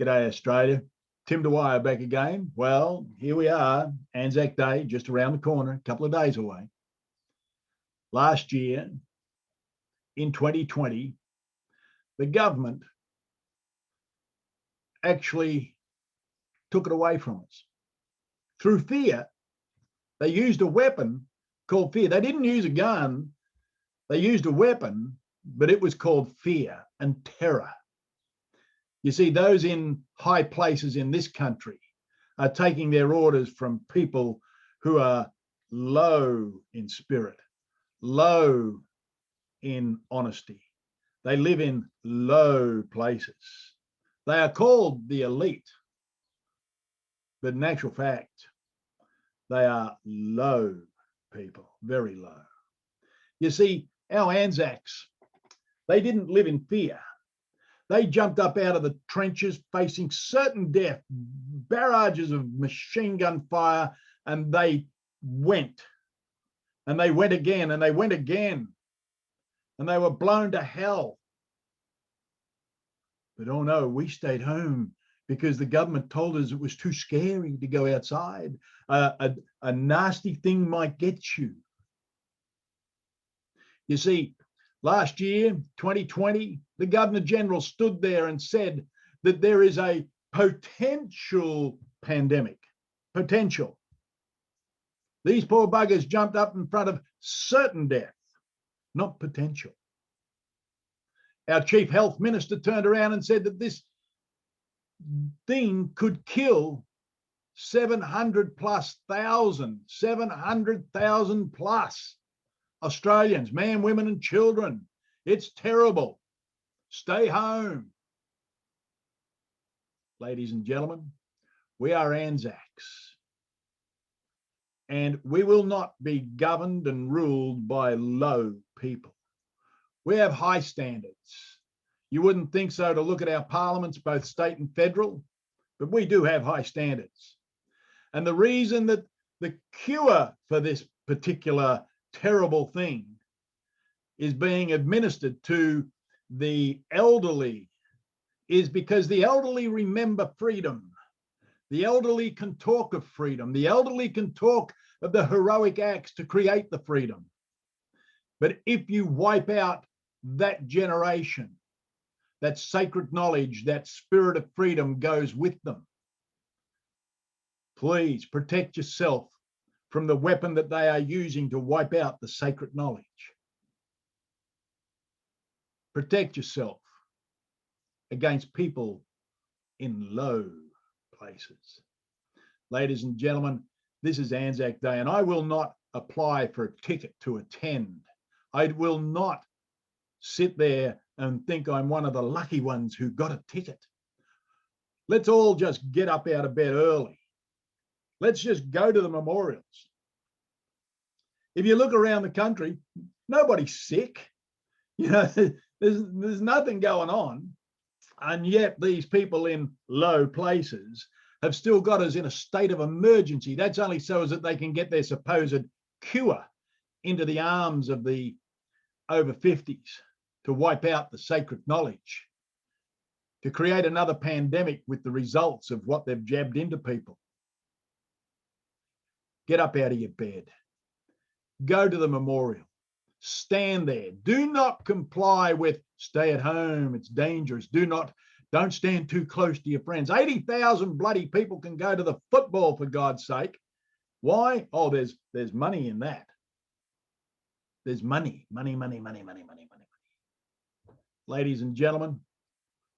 G'day, Australia. Tim Dwyer back again. Well, here we are, ANZAC Day, just around the corner, a couple of days away. Last year, in 2020, the government actually took it away from us. Through fear, they used a weapon called fear. They didn't use a gun, they used a weapon, but it was called fear and terror. You see, those in high places in this country are taking their orders from people who are low in spirit, low in honesty. They live in low places. They are called the elite, but in actual fact, they are low people, very low. You see, our Anzacs, they didn't live in fear. They jumped up out of the trenches facing certain death, barrages of machine gun fire, and they went. And they went again, and they went again. And they were blown to hell. But oh no, we stayed home because the government told us it was too scary to go outside. A nasty thing might get you. You see, last year, 2020, the Governor-General stood there and said that there is a potential pandemic. Potential. These poor buggers jumped up in front of certain death, not potential. Our Chief Health Minister turned around and said that this thing could kill 700,000 plus Australians, men, women, and children. It's terrible. Stay home. Ladies and gentlemen, we are ANZACs, and we will not be governed and ruled by low people. We have high standards. You wouldn't think so to look at our parliaments, both state and federal, but we do have high standards. And the reason that the cure for this particular terrible thing is being administered to the elderly is because the elderly remember freedom. The elderly can talk of freedom. The elderly can talk of the heroic acts to create the freedom. But if you wipe out that generation, that sacred knowledge, that spirit of freedom goes with them. Please protect yourself from the weapon that they are using to wipe out the sacred knowledge. Protect yourself against people in low places. Ladies and gentlemen, this is ANZAC Day, and I will not apply for a ticket to attend. I will not sit there and think I'm one of the lucky ones who got a ticket. Let's all just get up out of bed early. Let's just go to the memorials. If you look around the country, nobody's sick. You know, there's nothing going on. And yet these people in low places have still got us in a state of emergency. That's only so as that they can get their supposed cure into the arms of the over 50s to wipe out the sacred knowledge, to create another pandemic with the results of what they've jabbed into people. Get up out of your bed. Go to the memorial. Stand there. Do not comply with stay at home. It's dangerous. Don't stand too close to your friends. 80,000 bloody people can go to the football, for God's sake. Why? Oh, there's money in that. There's money. Ladies and gentlemen,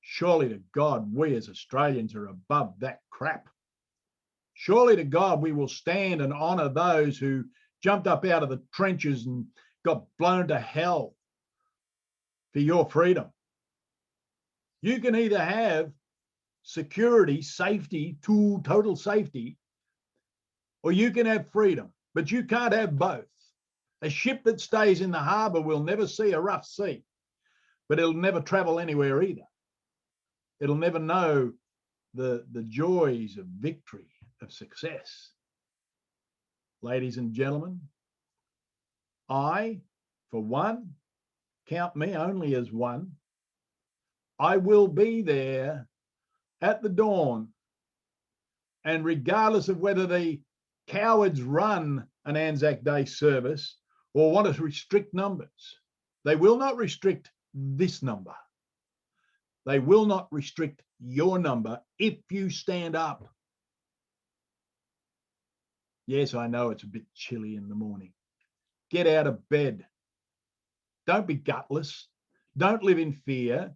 surely to God, we as Australians are above that crap. Surely to God, we will stand and honour those who jumped up out of the trenches and got blown to hell for your freedom. You can either have security, safety, total safety, or you can have freedom, but you can't have both. A ship that stays in the harbour will never see a rough sea, but it'll never travel anywhere either. It'll never know the joys of victory, of success. Ladies and gentlemen, I, for one, count me only as one, I will be there at the dawn. And regardless of whether the cowards run an ANZAC Day service or want to restrict numbers, they will not restrict this number. They will not restrict your number if you stand up. Yes, I know it's a bit chilly in the morning. Get out of bed. Don't be gutless. Don't live in fear.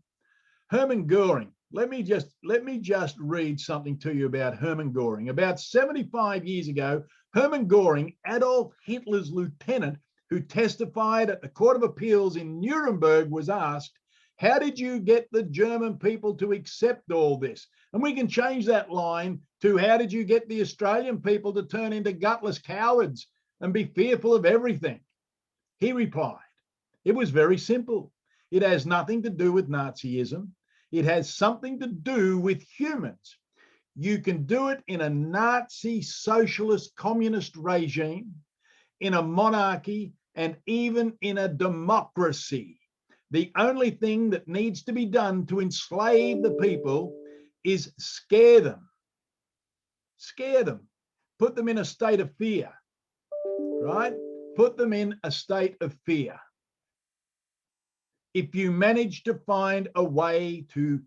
Hermann Goering. Let me just read something to you about Hermann Goering. About 75 years ago, Hermann Goering, Adolf Hitler's lieutenant, who testified at the Court of Appeals in Nuremberg, was asked, how did you get the German people to accept all this? And we can change that line to, how did you get the Australian people to turn into gutless cowards and be fearful of everything? He replied, it was very simple. It has nothing to do with Nazism. It has something to do with humans. You can do it in a Nazi socialist communist regime, in a monarchy, and even in a democracy. The only thing that needs to be done to enslave the people is scare them. Scare them. Put them in a state of fear, right? Put them in a state of fear. If you manage to find a way to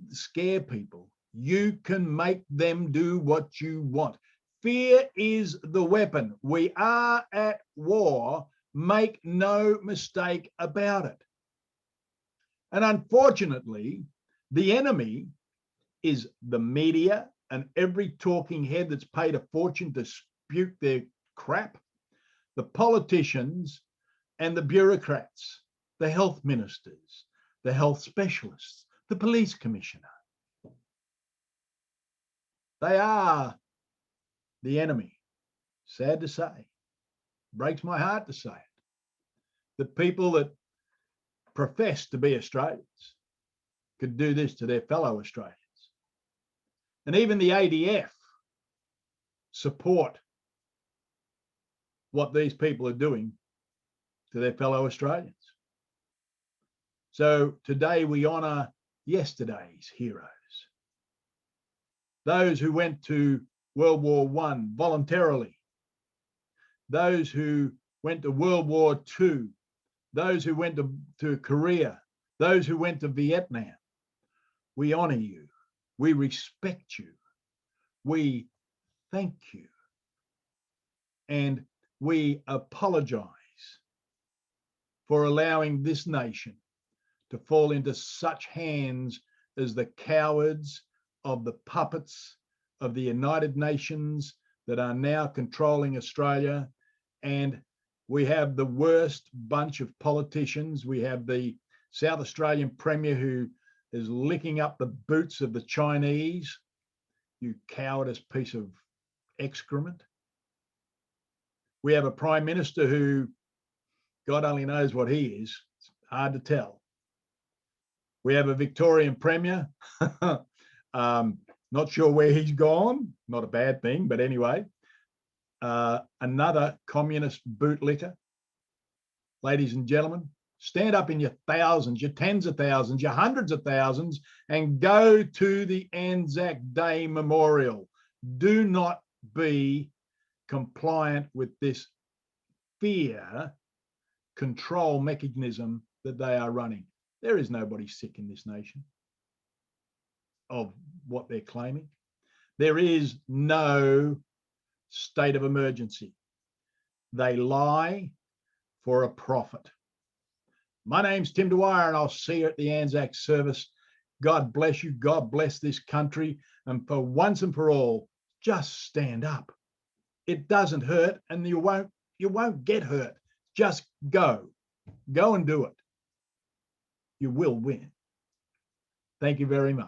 scare people, you can make them do what you want. Fear is the weapon. We are at war. Make no mistake about it. And unfortunately, the enemy is the media and every talking head that's paid a fortune to spew their crap, the politicians and the bureaucrats, the health ministers, the health specialists, the police commissioner. They are the enemy. Sad to say. Breaks my heart to say it. The people that profess to be Australians could do this to their fellow Australians. And even the ADF support what these people are doing to their fellow Australians. So today we honour yesterday's heroes. Those who went to World War I voluntarily. Those who went to World War II. Those who went to Korea. Those who went to Vietnam. We honour you. We respect you. We thank you. And we apologise for allowing this nation to fall into such hands as the cowards of the puppets of the United Nations that are now controlling Australia. And we have the worst bunch of politicians. We have the South Australian Premier who is licking up the boots of the Chinese. You cowardice piece of excrement. We have a Prime Minister who, God only knows what he is. It's hard to tell. We have a Victorian Premier. Not sure where he's gone. Not a bad thing, but anyway. Another communist bootlicker. Ladies and gentlemen, stand up in your thousands, your tens of thousands, your hundreds of thousands, and go to the ANZAC Day Memorial. Do not be compliant with this fear control mechanism that they are running. There is nobody sick in this nation of what they're claiming. There is no state of emergency. They lie for a profit. My name's Tim Dwyer, and I'll see you at the ANZAC service. God bless you. God bless this country. And for once and for all, just stand up. It doesn't hurt, and you won't get hurt. Just go. Go and do it. You will win. Thank you very much.